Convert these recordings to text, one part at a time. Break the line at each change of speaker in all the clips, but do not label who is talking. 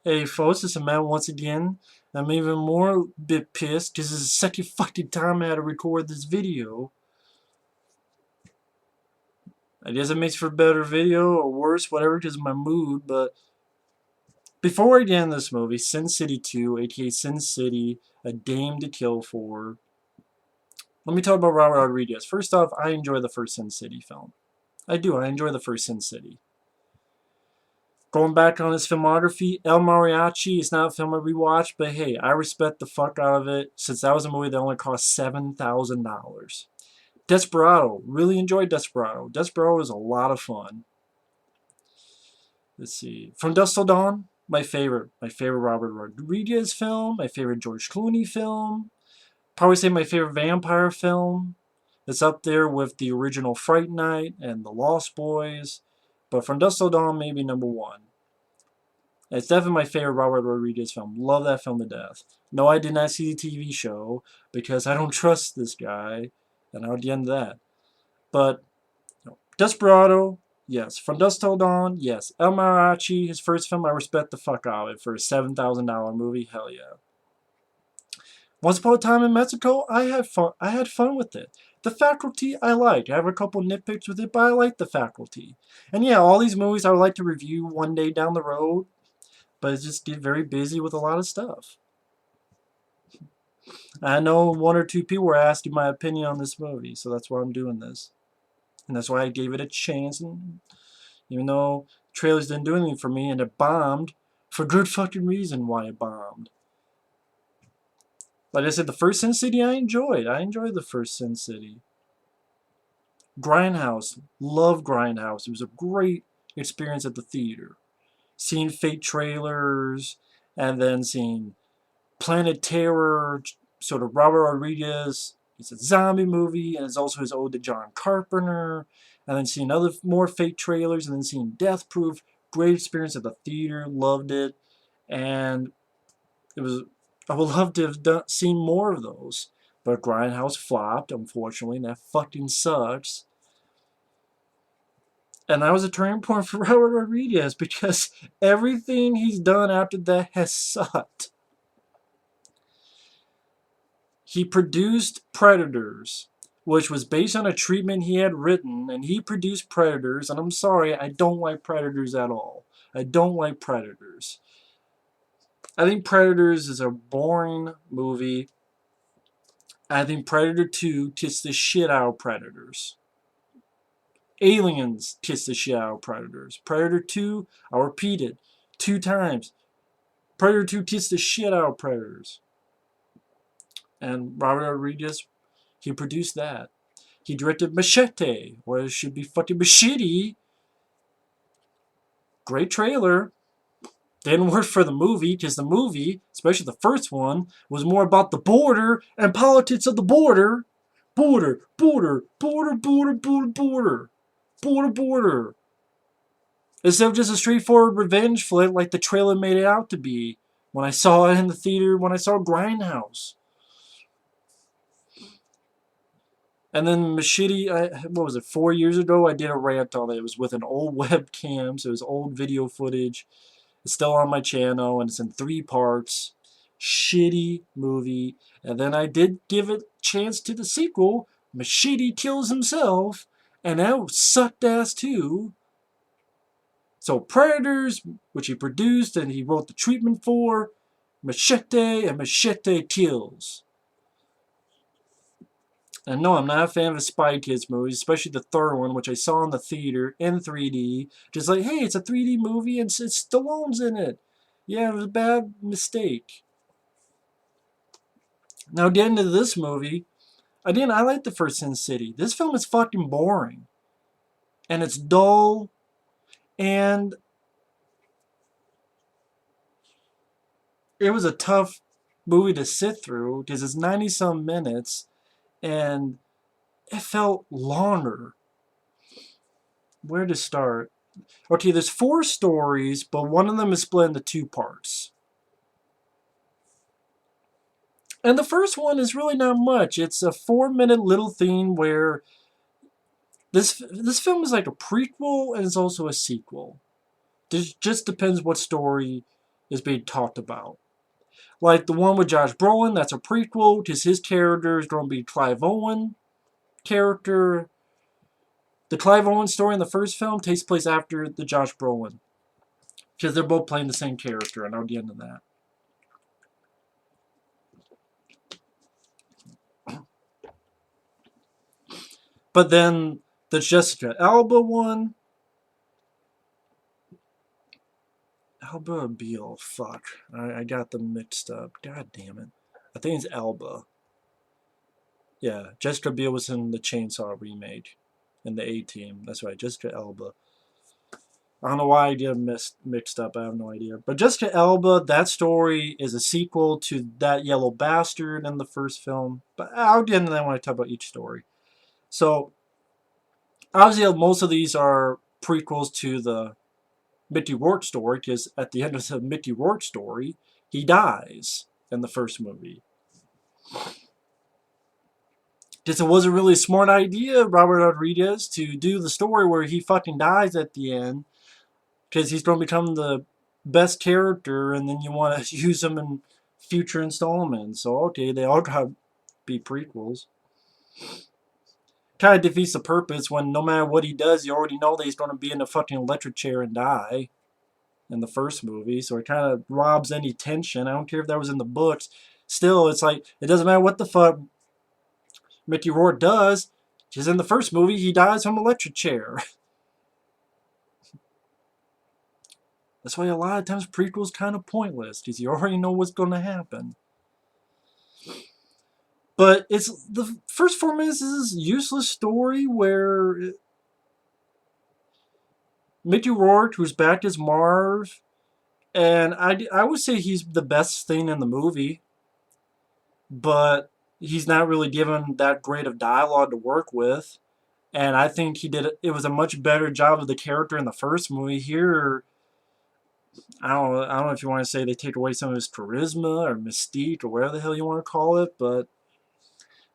Hey folks, it's a man once again. I'm even more bit pissed because this is the second fucking time I had to record this video. I guess it makes for a better video or worse, whatever, because of my mood. But before I get into this movie, Sin City 2, aka Sin City, A Dame to Kill For, let me talk about Robert Rodriguez. First off, I enjoy the first Sin City film. I do, I enjoy the first Sin City. Going back on his filmography, El Mariachi is not a film I rewatched, but hey, I respect the fuck out of it since that was a movie that only cost $7,000. Desperado, really enjoyed Desperado. Desperado is a lot of fun. Let's see, From Dusk Till Dawn, my favorite Robert Rodriguez film, my favorite George Clooney film, probably say my favorite vampire film. It's up there with the original Fright Night and The Lost Boys, but From Dusk Till Dawn maybe number one. It's definitely my favorite Robert Rodriguez film. Love that film to death. No, I did not see the TV show because I don't trust this guy, and I'll get into that. But Desperado, yes. From Dusk Till Dawn, yes. El Mariachi, his first film, I respect the fuck out of it for a $7,000 movie. Hell yeah. Once Upon a Time in Mexico, I had fun. I had fun with it. The Faculty, I liked. I have a couple nitpicks with it, but I like The Faculty. And yeah, all these movies I would like to review one day down the road, but it's just get very busy with a lot of stuff. I know one or two people were asking my opinion on this movie, so that's why I'm doing this. And that's why I gave it a chance, and even though trailers didn't do anything for me and it bombed, for good fucking reason why it bombed. Like I said, the first Sin City I enjoyed. I enjoyed the first Sin City. Grindhouse. Love Grindhouse. It was a great experience at the theater. Seeing fake trailers and then seeing Planet Terror, sort of Robert Rodriguez. It's a zombie movie, and it's also his ode to John Carpenter. And then seeing other more fake trailers, and then seeing Death Proof. Great experience at the theater. Loved it, and it was. I would love to have seen more of those, but Grindhouse flopped, unfortunately, and that fucking sucks. And that was a turning point for Robert Rodriguez because everything he's done after that has sucked. He produced Predators, which was based on a treatment he had written, and he produced Predators, and I'm sorry, I don't like Predators at all. I don't like Predators. I think Predators is a boring movie. I think Predator 2 kissed the shit out of Predators. Aliens kissed the shit out of Predators. Predator 2, I'll repeat it 2 times. Predator 2 kissed the shit out of Predators. And Robert Rodriguez, he produced that. He directed Machete, or it should be fucking Machete. Great trailer. Didn't work for the movie, because the movie, especially the first one, was more about the border and politics of the border. Border, border, border, border, border, border. Border, border. Instead of just a straightforward revenge flick like the trailer made it out to be when I saw it in the theater, when I saw Grindhouse. And then Machete, what was it, 4 years ago, I did a rant on it. It was with an old webcam, so it was old video footage. It's still on my channel, and it's in 3 parts. Shitty movie. And then I did give a chance to the sequel, Machete Kills Himself, and that sucked ass too. So Predators, which he produced and he wrote the treatment for, Machete and Machete Kills. And no, I'm not a fan of the Spy Kids movies, especially the third one, which I saw in the theater in 3D. Just like, hey, it's a 3D movie and it's Stallone's in it. Yeah, it was a bad mistake. Now, getting into this movie, I like the first Sin City. This film is fucking boring. And it's dull. And it was a tough movie to sit through because it's 90-some minutes. And it felt longer. Where to start? Okay, there's 4 stories, but one of them is split into 2 parts. And the first one is really not much. It's a 4-minute little thing where this film is like a prequel and it's also a sequel. It just depends what story is being talked about. Like the one with Josh Brolin, that's a prequel, because his character is going to be Clive Owen character. The Clive Owen story in the first film takes place after the Josh Brolin, because they're both playing the same character, and I'll get into that. But then the Jessica Alba one, Alba or Beale? Fuck, I got them mixed up. God damn it. I think it's Alba. Yeah, Jessica Biel was in the Chainsaw remake in the A-Team. That's right, Jessica Alba. I don't know why I get mixed up. I have no idea. But Jessica Alba, that story is a sequel to That Yellow Bastard in the first film. But I'll get into that when I talk about each story. So, obviously, most of these are prequels to the Mickey Rourke story, because at the end of the Mickey Rourke story, he dies in the first movie. Because it was a really smart idea, Robert Rodriguez, to do the story where he fucking dies at the end, because he's going to become the best character, and then you want to use him in future installments. So, okay, they all got to be prequels. Kind of defeats the purpose when no matter what he does, you already know that he's going to be in a fucking electric chair and die in the first movie. So it kind of robs any tension. I don't care if that was in the books. Still, it's like, it doesn't matter what the fuck Mickey Rourke does, because in the first movie, he dies from an electric chair. That's why a lot of times prequels kind of pointless, because you already know what's going to happen. But it's the first 4 minutes is this useless story where Mickey Rourke, who's back as Marv, and I would say he's the best thing in the movie, but he's not really given that great of dialogue to work with. And I think it was a much better job of the character in the first movie. Here, I don't know if you want to say they take away some of his charisma or mystique or whatever the hell you want to call it, but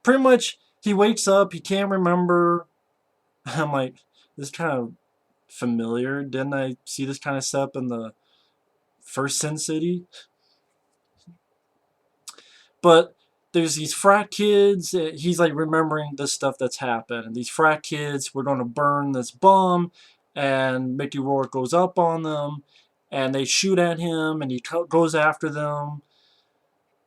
pretty much he wakes up, he can't remember. I'm like, this is kind of familiar. Didn't I see this kind of stuff in the first Sin City? But there's these frat kids. He's like remembering this stuff that's happened. And these frat kids were going to burn this bomb, and Mickey Rourke goes up on them, and they shoot at him, and he goes after them.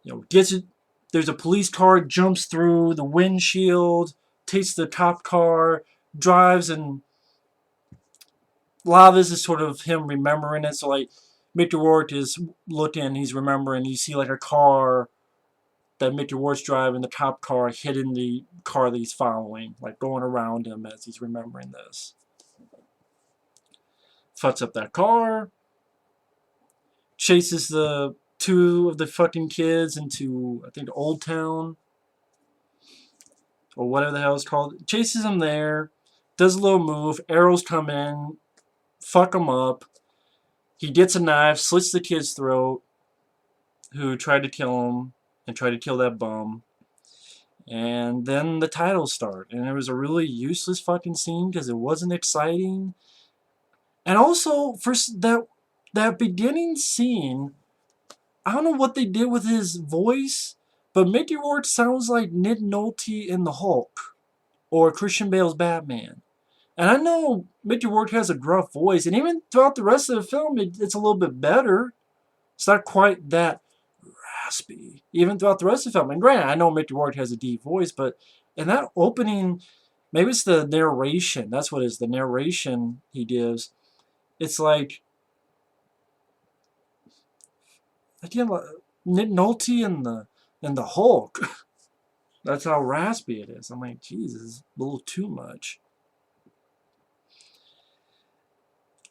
You know, gets it. There's a police car, jumps through the windshield, takes the cop car, drives, and a lot of this is sort of him remembering it. So like Mickey Rourke is looking, he's remembering. You see like a car that Mickey Rourke's driving, the cop car hitting the car that he's following, like going around him as he's remembering this. Fucks up that car, chases the 2 of the fucking kids into, I think, Old Town, or whatever the hell it's called. Chases them there, does a little move, arrows come in, fuck him up. He gets a knife, slits the kid's throat, who tried to kill him, and tried to kill that bum. And then the titles start. And it was a really useless fucking scene because it wasn't exciting. And also, for that beginning scene, I don't know what they did with his voice, but Mickey Rourke sounds like Nick Nolte in The Hulk, or Christian Bale's Batman. And I know Mickey Rourke has a gruff voice, and even throughout the rest of the film, it's a little bit better. It's not quite that raspy, even throughout the rest of the film. And granted, I know Mickey Rourke has a deep voice, but in that opening, maybe it's the narration. That's what it is, the narration he gives. It's like, again, Nick Nolte and the Hulk. That's how raspy it is. I'm like, Jesus, a little too much.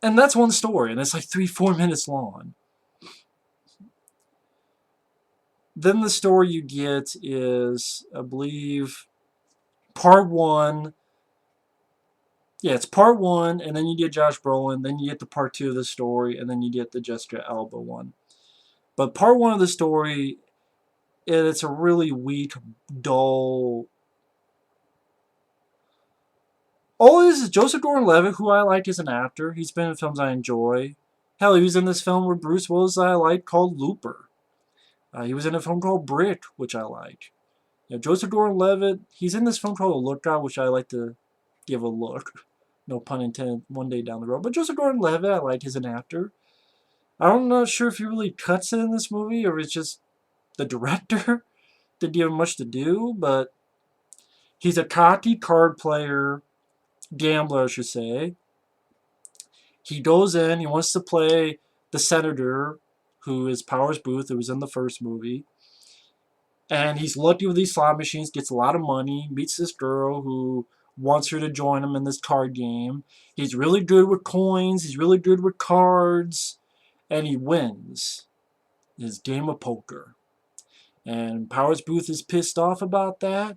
And that's one story, and it's like 3-4 minutes long. Then the story you get is, I believe, part 1. Yeah, it's part 1, and then you get Josh Brolin, then you get the part 2 of the story, and then you get the Jessica Alba one. But part 1 of the story, it's a really weak, dull. All it is Joseph Gordon-Levitt, who I like as an actor. He's been in films I enjoy. Hell, he was in this film with Bruce Willis that I like called Looper. He was in a film called Brick, which I like. Joseph Gordon-Levitt, he's in this film called The Lookout, which I like to give a look. No pun intended, one day down the road. But Joseph Gordon-Levitt, I like as an actor. I'm not sure if he really cuts it in this movie or it's just the director didn't give him much to do, but he's a cocky card player, gambler, I should say. He goes in, he wants to play the senator, who is Powers Boothe, who was in the first movie. And he's lucky with these slot machines, gets a lot of money, meets this girl who wants her to join him in this card game. He's really good with coins, he's really good with cards, and he wins his game of poker. And Powers Boothe is pissed off about that.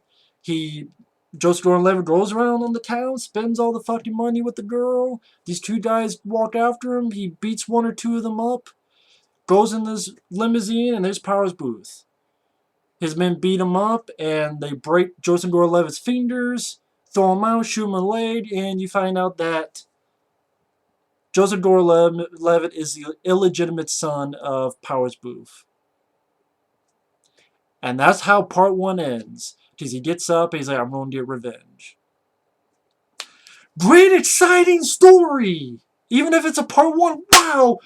Joseph Gordon-Levitt goes around on the town, spends all the fucking money with the girl. These two guys walk after him. He beats one or two of them up, goes in this limousine, and there's Powers Boothe. His men beat him up, and they break Joseph Gordon-Levitt's fingers, throw him out, shoot him in the leg, and you find out that Joseph Gordon-Levitt is the illegitimate son of Powers Boothe. And that's how part one ends. Because he gets up and he's like, I'm going to get revenge. Great exciting story! Even if it's a part one, wow!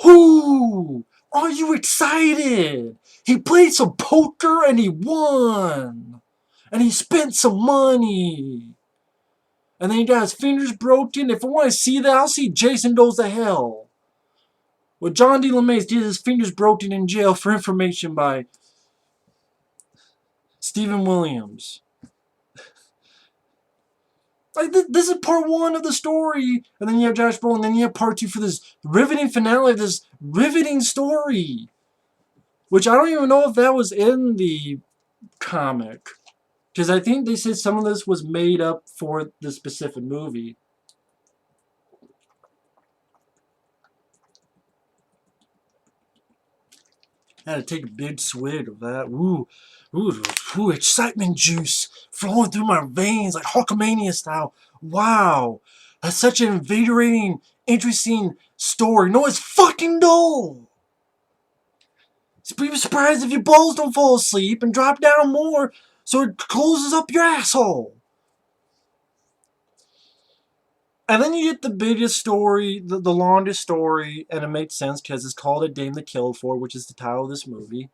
Whoo! Are you excited? He played some poker and he won! And he spent some money! And then he got his fingers broken. If I want to see that, I'll see Jason Goes to Hell. Well, John D. LeMay's get his fingers broken in jail for information by Stephen Williams. Like, this is part one of the story. And then you have Josh Brolin, and then you have part two for this riveting finale of this riveting story. Which I don't even know if that was in the comic. Because I think they said some of this was made up for the specific movie. I had to take a big swig of that. Ooh, excitement juice flowing through my veins like Hulkamania style. Wow, that's such an invigorating, interesting story. No, it's fucking dull. Be surprised if your balls don't fall asleep and drop down more so it closes up your asshole. And then you get the biggest story, the longest story, and it makes sense because it's called A Dame to Kill For, which is the title of this movie.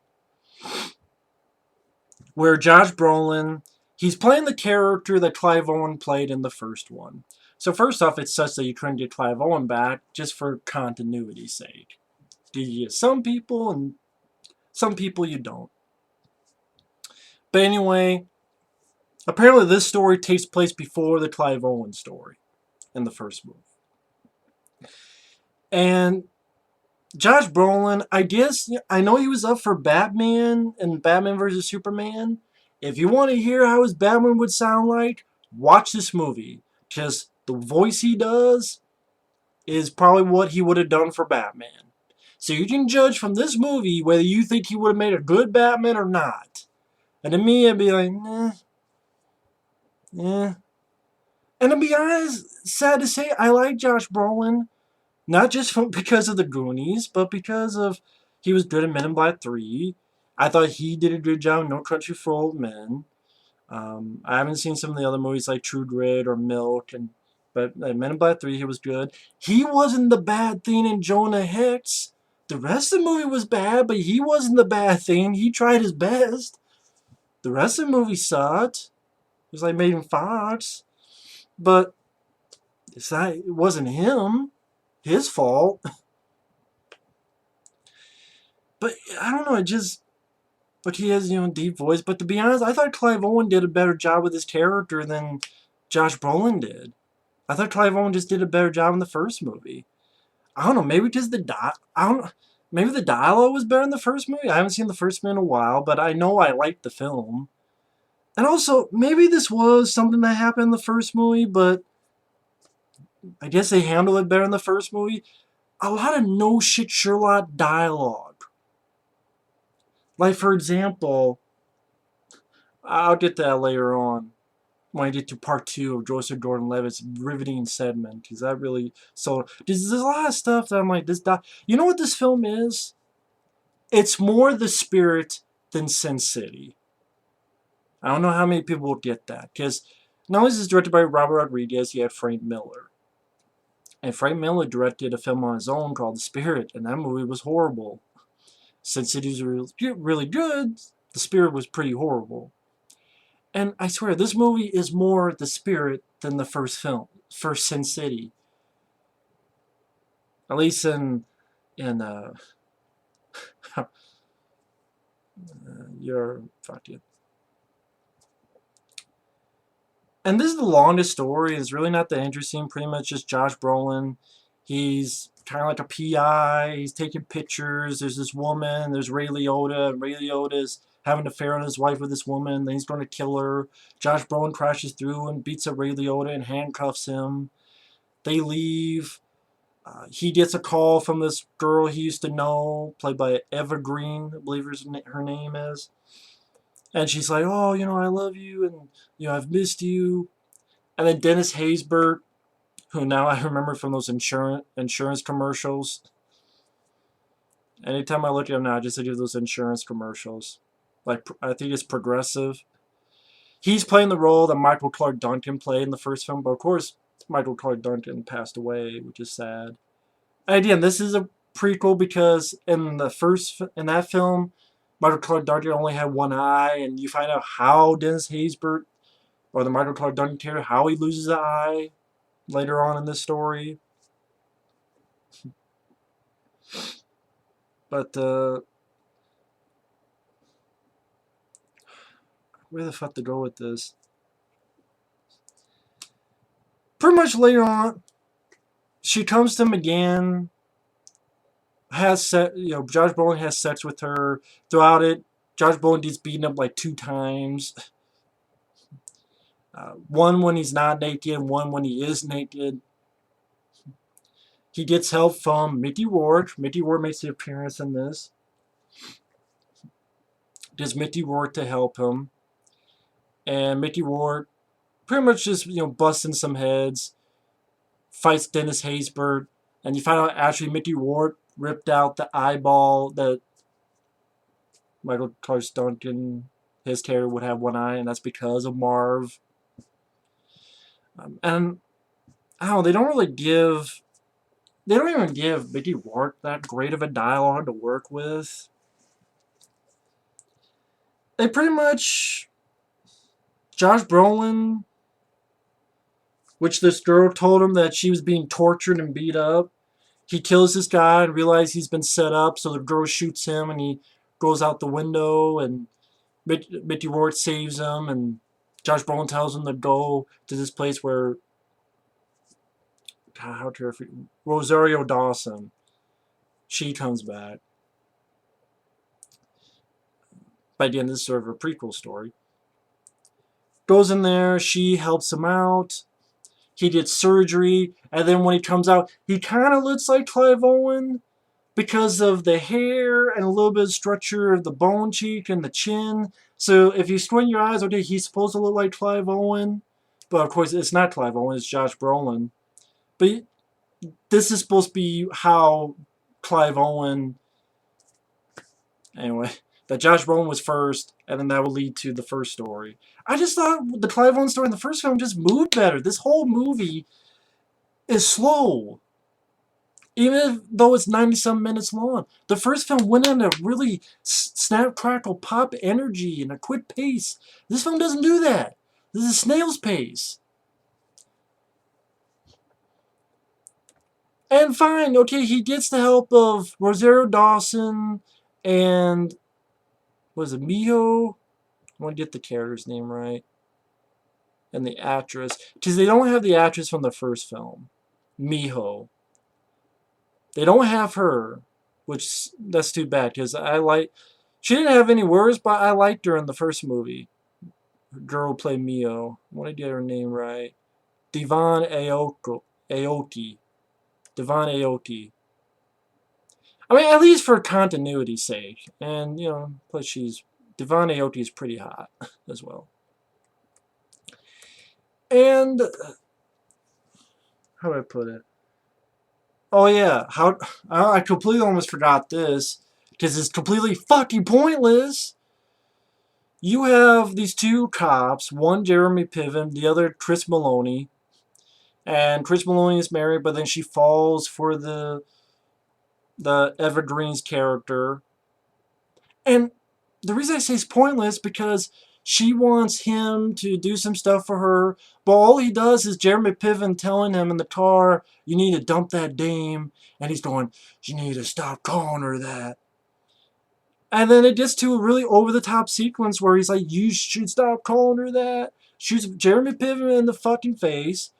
Where Josh Brolin, he's playing the character that Clive Owen played in the first one. So first off, it's such that you couldn't get Clive Owen back just for continuity's sake. You get some people and some people you don't. But anyway, apparently this story takes place before the Clive Owen story in the first movie. And Josh Brolin, I guess, I know he was up for Batman and Batman vs. Superman. If you want to hear how his Batman would sound like, watch this movie. Just the voice he does is probably what he would have done for Batman. So you can judge from this movie whether you think he would have made a good Batman or not. And to me, I'd be like, eh. And to be honest, sad to say, I like Josh Brolin. Not just because of the Goonies, but because of he was good in Men in Black 3. I thought he did a good job in No Country for Old Men. I haven't seen some of the other movies like True Grit or Milk, but Men in Black 3 he was good. He wasn't the bad thing in Jonah Hex. The rest of the movie was bad, but he wasn't the bad thing. He tried his best. The rest of the movie sucked. It was like Megan Fox. But it wasn't him. His fault. But I don't know, it just, but he has, deep voice. But to be honest, I thought Clive Owen did a better job with his character than Josh Brolin did. I thought Clive Owen just did a better job in the first movie. I don't know, maybe because maybe the dialogue was better in the first movie. I haven't seen the first movie in a while, but I know I liked the film. And also, maybe this was something that happened in the first movie, but I guess they handled it better in the first movie. A lot of no shit Sherlock dialogue. Like, for example, I'll get to that later on. when I get to part 2 of Joseph Gordon-Levitt's riveting segment, because that really, so there's a lot of stuff that I'm like, you know what this film is? It's more The Spirit than Sin City. I don't know how many people will get that, because not only is this directed by Robert Rodriguez, you had Frank Miller. And Frank Miller directed a film on his own called The Spirit, and that movie was horrible. Sin City was really good, The Spirit was pretty horrible. And I swear, this movie is more The Spirit than the first film, first Sin City. At least in your fuck you. And this is the longest story. It's really not that interesting. Pretty much just Josh Brolin. He's kind of like a PI. He's taking pictures. There's this woman. There's Ray Liotta. And Ray Liotta's having an affair on his wife with this woman. Then he's going to kill her. Josh Brolin crashes through and beats up Ray Liotta and handcuffs him. They leave. He gets a call from this girl he used to know, played by Eva Green, I believe her name is. And she's like, oh, I love you, and, I've missed you. And then Dennis Haysbert, who now I remember from those insurance commercials. Anytime I look at him now, I just think of those insurance commercials. Like, I think it's Progressive. He's playing the role that Michael Clark Duncan played in the first film, but of course, Michael Clark Duncan passed away, which is sad. And again, this is a prequel because in that film, Michael Clark Duncan only had one eye, and you find out how Dennis Haysbert, or the Michael Clark Duncan character, how he loses the eye later on in this story. But where the fuck to go with this? Pretty much later on, she comes to him again. Josh Brolin has sex with her. Throughout it, Josh Brolin gets beaten up like 2 times. One when he's not naked, one when he is naked. He gets help from Mickey Rourke. Mickey Rourke makes an appearance in this. Gets Mickey Rourke to help him. And Mickey Rourke pretty much just, busting some heads. Fights Dennis Haysbert. And you find out actually Mickey Rourke ripped out the eyeball that Michael Clark Duncan, his character, would have one eye, and that's because of Marv. And I don't know, they don't even give Mickey Rourke that great of a dialogue to work with. They pretty much, Josh Brolin, which this girl told him that she was being tortured and beat up. He kills this guy and realizes he's been set up, so the girl shoots him and he goes out the window, and Mickey Rourke saves him, and Josh Brolin tells him to go to this place where, how terrific, Rosario Dawson, she comes back. But again, this is sort of a prequel story. Goes in there, she helps him out. He gets surgery, and then when he comes out, he kind of looks like Clive Owen because of the hair and a little bit of structure of the bone cheek and the chin. So if you squint your eyes, okay, he's supposed to look like Clive Owen. But of course, it's not Clive Owen, it's Josh Brolin. But this is supposed to be how Clive Owen... Anyway, that Josh Brolin was first, and then that will lead to the first story. I just thought the Clive Owen story in the first film just moved better. This whole movie is slow. Even though it's 90-some minutes long. The first film went in a really snap, crackle, pop energy and a quick pace. This film doesn't do that. This is a snail's pace. And fine, okay, he gets the help of Rosario Dawson and, was it Miho? I want to get the character's name right. And the actress. Because they don't have the actress from the first film. Miho. They don't have her, which that's too bad because she didn't have any words, but I liked her in the first movie. The girl played Mio. I want to get her name right. Devon Aoki. Devon Aoki. I mean, at least for continuity's sake. And, plus Devon Aoki is pretty hot as well. And how do I put it? Oh yeah, how I completely almost forgot this because it's completely fucking pointless. You have these two cops, one Jeremy Piven, the other Chris Maloney, and Chris Maloney is married, but then she falls for the Evergreen's character. And the reason I say it's pointless because she wants him to do some stuff for her, but all he does is Jeremy Piven telling him in the car, "You need to dump that dame," and he's going, "You need to stop calling her that." And then it gets to a really over-the-top sequence where he's like, "You should stop calling her that." Shoots Jeremy Piven in the fucking face,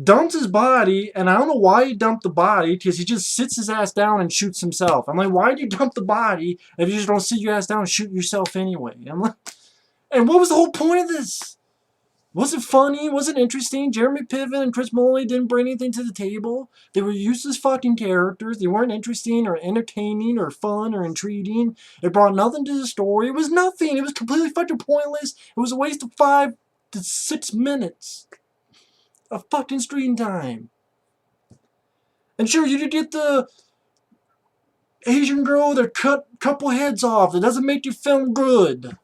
dumps his body, and I don't know why he dumped the body, because he just sits his ass down and shoots himself. I'm like, why do you dump the body if you just don't sit your ass down and shoot yourself anyway? I'm like, and what was the whole point of this? Was it funny? Was it interesting? Jeremy Piven and Chris Maloney didn't bring anything to the table. They were useless fucking characters. They weren't interesting or entertaining or fun or intriguing. It brought nothing to the story. It was nothing. It was completely fucking pointless. It was a waste of 5 to 6 minutes of fucking screen time. And sure, you did get the Asian girl that cut a couple heads off. It doesn't make your film good.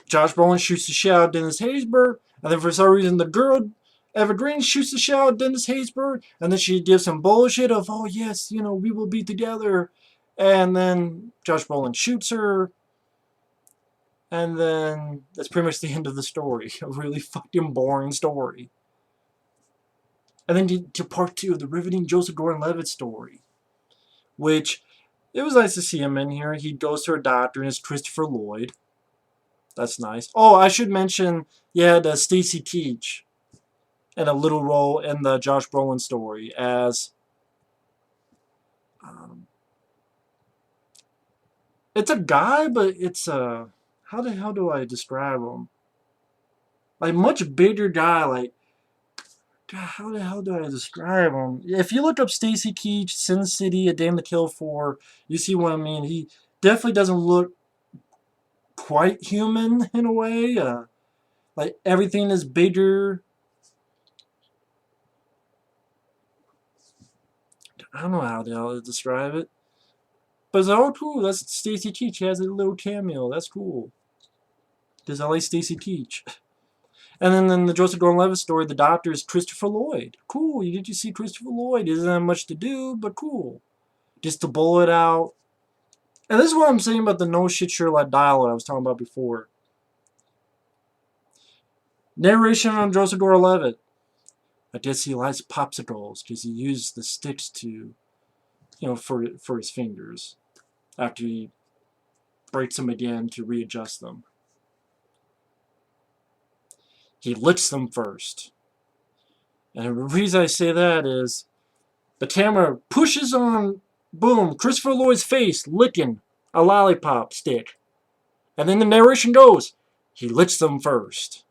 Josh Brolin shoots the shit out of Dennis Haysbert, and then for some reason the girl Evergreen shoots the shit out of Dennis Haysbert, and then she gives some bullshit of, "Oh yes, you know, we will be together," and then Josh Brolin shoots her, and then that's pretty much the end of the story. A really fucking boring story. And then to part 2 of the riveting Joseph Gordon-Levitt story, which it was nice to see him in here. He goes to a doctor, and it's Christopher Lloyd. That's nice. Oh, I should mention, yeah, the Stacy Keach in a little role in the Josh Brolin story as it's a guy, but it's a how the hell do I describe him? Like much bigger guy. Like God, how the hell do I describe him? If you look up Stacy Keach, Sin City, A Dame to Kill For, you see what I mean. He definitely doesn't look quite human in a way. Like everything is bigger. I don't know how the hell to describe it. But it's all cool. That's Stacy Keach. He has a little cameo. That's cool. Because I like Stacy Keach. And then in the Joseph Gordon-Levitt story, the doctor is Christopher Lloyd. Cool. You get to see Christopher Lloyd. He doesn't have much to do, but cool. Just to blow it out. And this is what I'm saying about the no shit Sherlock dialogue I was talking about before. Narration on Joseph Gordon-Levitt. I guess he likes popsicles because he used the sticks to, for his fingers after he breaks them again to readjust them. He licks them first. And the reason I say that is the camera pushes on, boom, Christopher Lloyd's face licking a lollipop stick. And then the narration goes, he licks them first.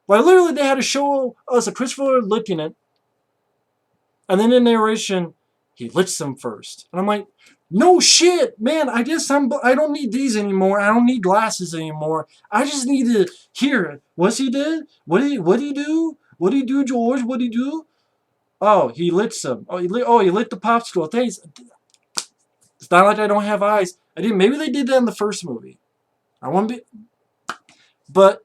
Like literally they had to show us a Christopher Lloyd licking it. And then in narration, he licks them first. And I'm like, no shit, man, I don't need these anymore. I don't need glasses anymore. I just need to hear what's he did? What did he do? What did he do, George? What did he do? Oh, he licks them. Oh, he licked the popsicle. Thanks. It's not like I don't have eyes. Maybe they did that in the first movie. But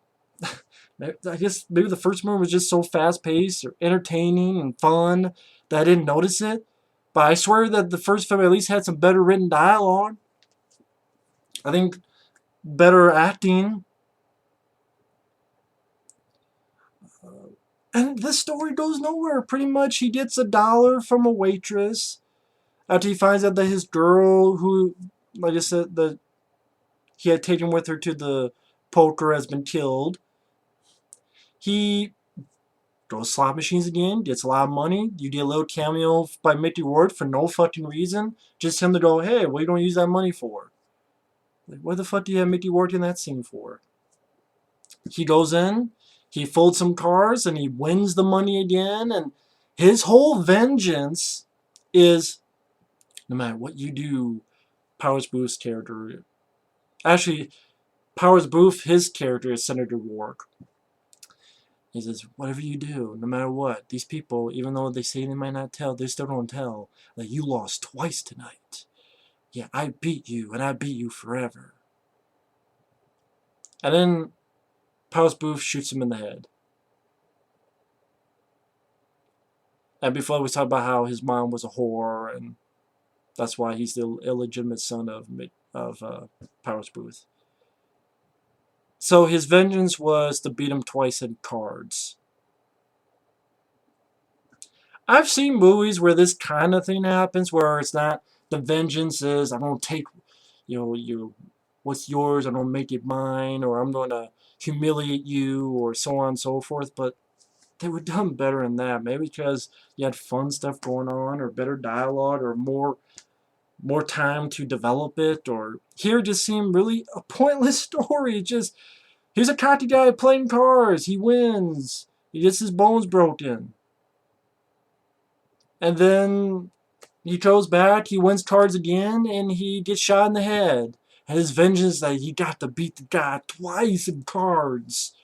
I guess maybe the first movie was just so fast-paced or entertaining and fun that I didn't notice it. But I swear that the first film at least had some better written dialogue. I think better acting. And this story goes nowhere. Pretty much he gets $1 from a waitress after he finds out that his girl, who, like I said, that he had taken with her to the poker, has been killed. He goes slot machines again, gets a lot of money. You get a little cameo by Mickey Rourke for no fucking reason. Just him to go, hey, what are you going to use that money for? Like, what the fuck do you have Mickey Rourke in that scene for? He goes in, he folds some cards, and he wins the money again. And his whole vengeance is No matter what you do, Powers Boothe's character... Actually, Powers Boothe, his character is Senator Rourke. He says, whatever you do, no matter what, these people, even though they say they might not tell, they still don't tell. Like, you lost twice tonight. Yeah, I beat you, and I beat you forever. And then Powers Boothe shoots him in the head. And before we talked about how his mom was a whore, and that's why he's the illegitimate son of Powers Boothe. So his vengeance was to beat him twice in cards. I've seen movies where this kind of thing happens, where it's not the vengeance is I'm gonna take, what's yours, I'm gonna make it mine, or I'm gonna humiliate you, or so on and so forth. But they were done better than that. Maybe because you had fun stuff going on, or better dialogue, or more time to develop it. Or here it just seemed really a pointless story. Just here's a cocky guy playing cards. He wins. He gets his bones broken. And then he goes back, he wins cards again, and he gets shot in the head. And his vengeance that he got to beat the guy twice in cards.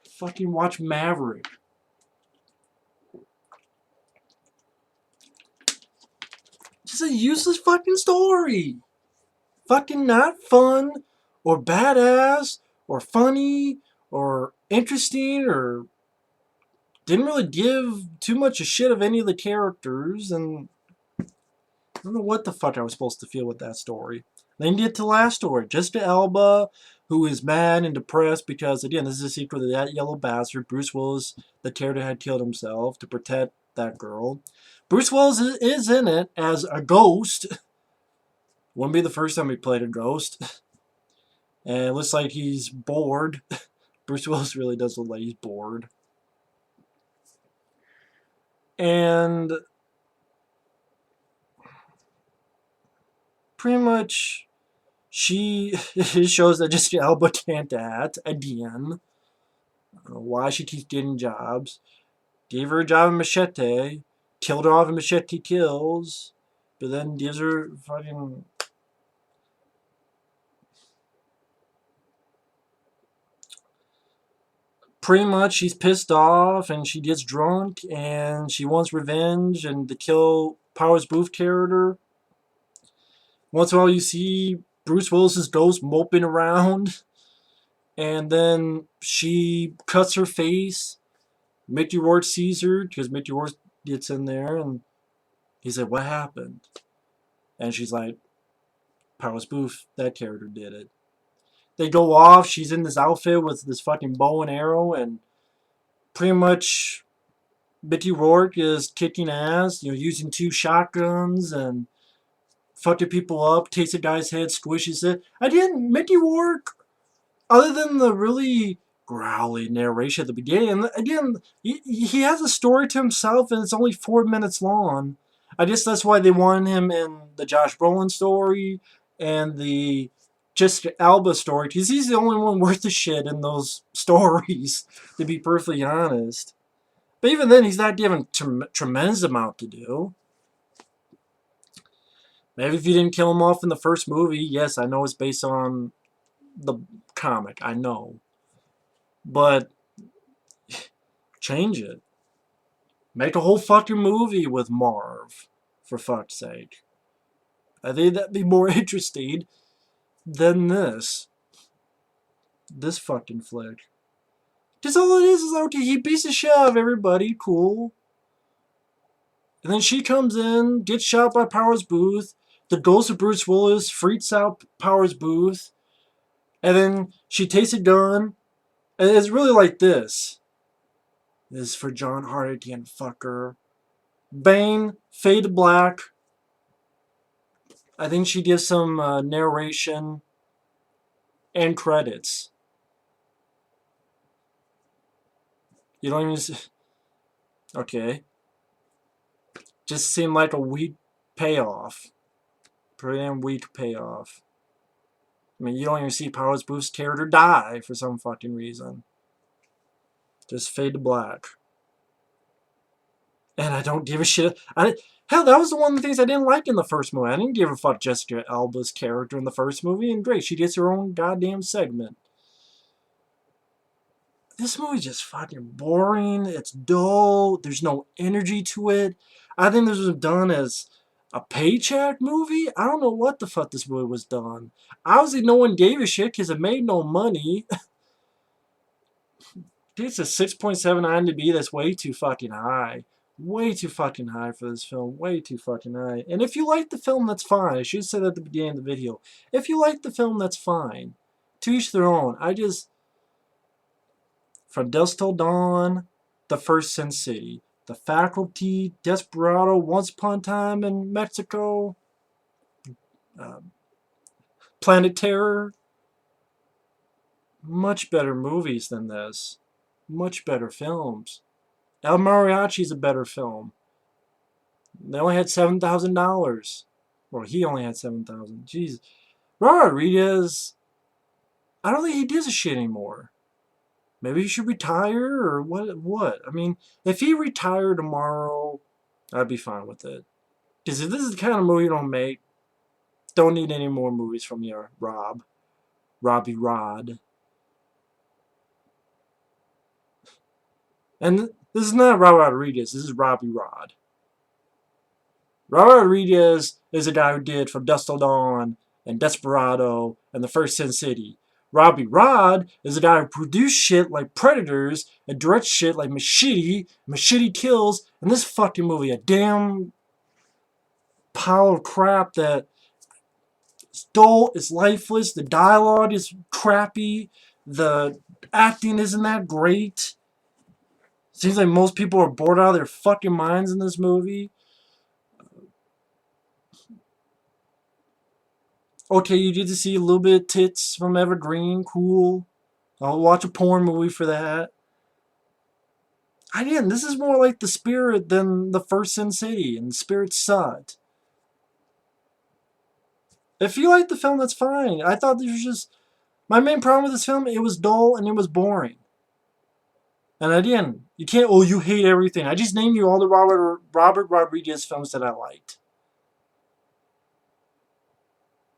Fucking watch Maverick. Just a useless fucking story. Fucking not fun, or badass, or funny, or interesting, or didn't really give too much a shit of any of the characters, and I don't know what the fuck I was supposed to feel with that story. Then you get to the last story, Jessica Alba, who is mad and depressed because, again, this is a sequel to That Yellow Bastard. Bruce Willis, the character, had killed himself to protect that girl. Bruce Willis is in it as a ghost. Wouldn't be the first time he played a ghost. And it looks like he's bored. Bruce Willis really does look like he's bored. And pretty much it shows that Jessica Alba can't act again. I don't know why she keeps getting jobs. Gave her a job in Machete, killed her off in Machete Kills, but then gives her fucking... Pretty much she's pissed off and she gets drunk and she wants revenge and to kill Powers Boothe character. Once in a while you see Bruce Willis's ghost moping around, and then she cuts her face. Mickey Rourke sees her because Mickey Rourke gets in there and he said, what happened? And she's like, Powers Boothe, that character did it. They go off, she's in this outfit with this fucking bow and arrow, and pretty much Mickey Rourke is kicking ass, using 2 shotguns and fucking people up, takes a guy's head, squishes it. Mickey Rourke, other than the really growly narration at the beginning, again, he has a story to himself and it's only 4 minutes long. I guess that's why they wanted him in the Josh Brolin story and the Jessica Alba story, because he's the only one worth a shit in those stories, to be perfectly honest. But even then, he's not given tremendous amount to do. Maybe if you didn't kill him off in the first movie, yes, I know it's based on the comic, I know. But change it. Make a whole fucking movie with Marv, for fuck's sake. I think that'd be more interesting than this. This fucking flick. Just all it is okay, he beats the shit out of everybody, cool. And then she comes in, gets shot by Powers Boothe. The ghost of Bruce Willis freaks out Powers Boothe. And then she takes a gun. And it's really like this. This is for John Hart again, fucker. Bane, fade to black. I think she gives some narration and credits. You don't even... Okay. Just seemed like a weak payoff. Pretty damn weak payoff. I mean, you don't even see Powers Boothe's character die for some fucking reason. Just fade to black. And I don't give a shit. Hell, that was the one of the things I didn't like in the first movie. I didn't give a fuck Jessica Alba's character in the first movie, and great, she gets her own goddamn segment. This movie's just fucking boring. It's dull. There's no energy to it. I think this was done as a paycheck movie. I don't know what the fuck this movie was done. Obviously, no one gave a shit because it made no money. It's a 6.7 IMDb. That's way too fucking high. Way too fucking high for this film. Way too fucking high. And if you like the film, that's fine. I should have said that at the beginning of the video. If you like the film, that's fine. To each their own. From Dusk Till Dawn, The First Sin City, The Faculty, Desperado, Once Upon a Time in Mexico, Planet Terror. Much better movies than this. Much better films. El Mariachi's a better film. They only had $7,000. Well, he only had $7,000. Jeez. Robert Rodriguez, I don't think he does a shit anymore. Maybe he should retire or what? I mean, if he retired tomorrow, I'd be fine with it. Because if this is the kind of movie you don't make, don't need any more movies from you, Robbie Rod. And this is not Robert Rodriguez, this is Robbie Rod. Robert Rodriguez is a guy who did From Dusk Till Dawn and Desperado and The First Sin City. Robbie Rod is a guy who produced shit like Predators and directs shit like Machete Kills, and this fucking movie, a damn pile of crap that is dull, it's lifeless, the dialogue is crappy, the acting isn't that great. Seems like most people are bored out of their fucking minds in this movie. Okay, you get to see a little bit of tits from Evergreen. Cool. I'll watch a porn movie for that. Again, this is more like The Spirit than The First Sin City, and The Spirit sucked. If you like the film, that's fine. I thought this was just... My main problem with this film, it was dull and it was boring. And again, you can't... Oh, you hate everything. I just named you all the Robert Rodriguez films that I liked.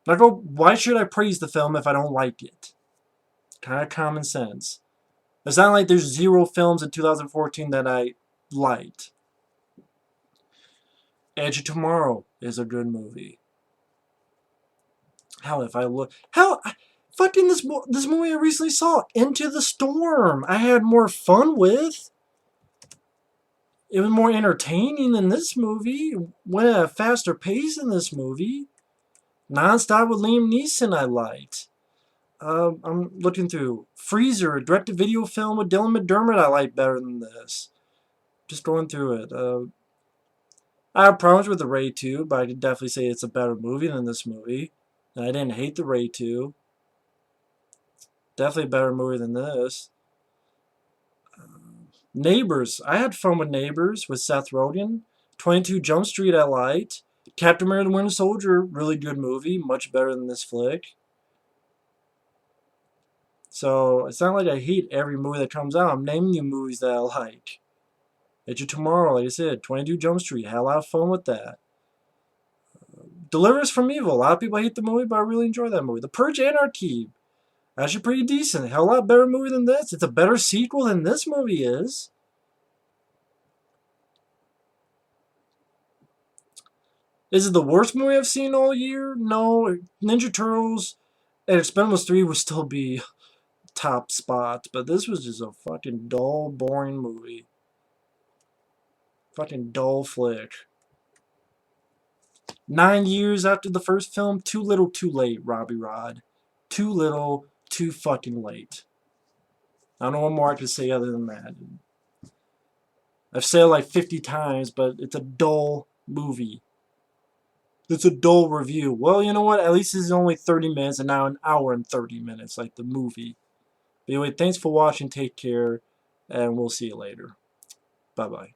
Like, oh, why should I praise the film if I don't like it? Kind of common sense. It's not like there's 0 films in 2014 that I liked. Edge of Tomorrow is a good movie. Hell, if I look... Hell, fucking this movie I recently saw, Into the Storm, I had more fun with. It was more entertaining than this movie. Went at a faster pace in this movie. Non-stop with Liam Neeson I liked. I'm looking through. Freezer, a direct-to-video film with Dylan McDermott I like better than this. Just going through it. I have problems with The Raid 2, but I could definitely say it's a better movie than this movie. And I didn't hate The Raid 2. Definitely a better movie than this. Neighbors. I had fun with Neighbors with Seth Rogen. 22 Jump Street I liked. Captain America the Winter Soldier, really good movie. Much better than this flick. So, it's not like I hate every movie that comes out. I'm naming you movies that I like. Edge of Tomorrow, like I said. 22 Jump Street. Had a lot of fun with that. Deliver Us From Evil. A lot of people hate the movie, but I really enjoy that movie. The Purge Anarchy. Actually pretty decent. Hell, a lot better movie than this. It's a better sequel than this movie is. Is it the worst movie I've seen all year? No. Ninja Turtles and Expendables 3 would still be top spots, but this was just a fucking dull, boring movie. Fucking dull flick. 9 years after the first film, too little, too late, Robbie Rod. Too little, too fucking late. I don't know what more I can say other than that. I've said it like 50 times, but it's a dull movie. It's a dull review. Well, you know what? At least it's only 30 minutes and now an hour and 30 minutes, like the movie. But anyway, thanks for watching. Take care, and we'll see you later. Bye-bye.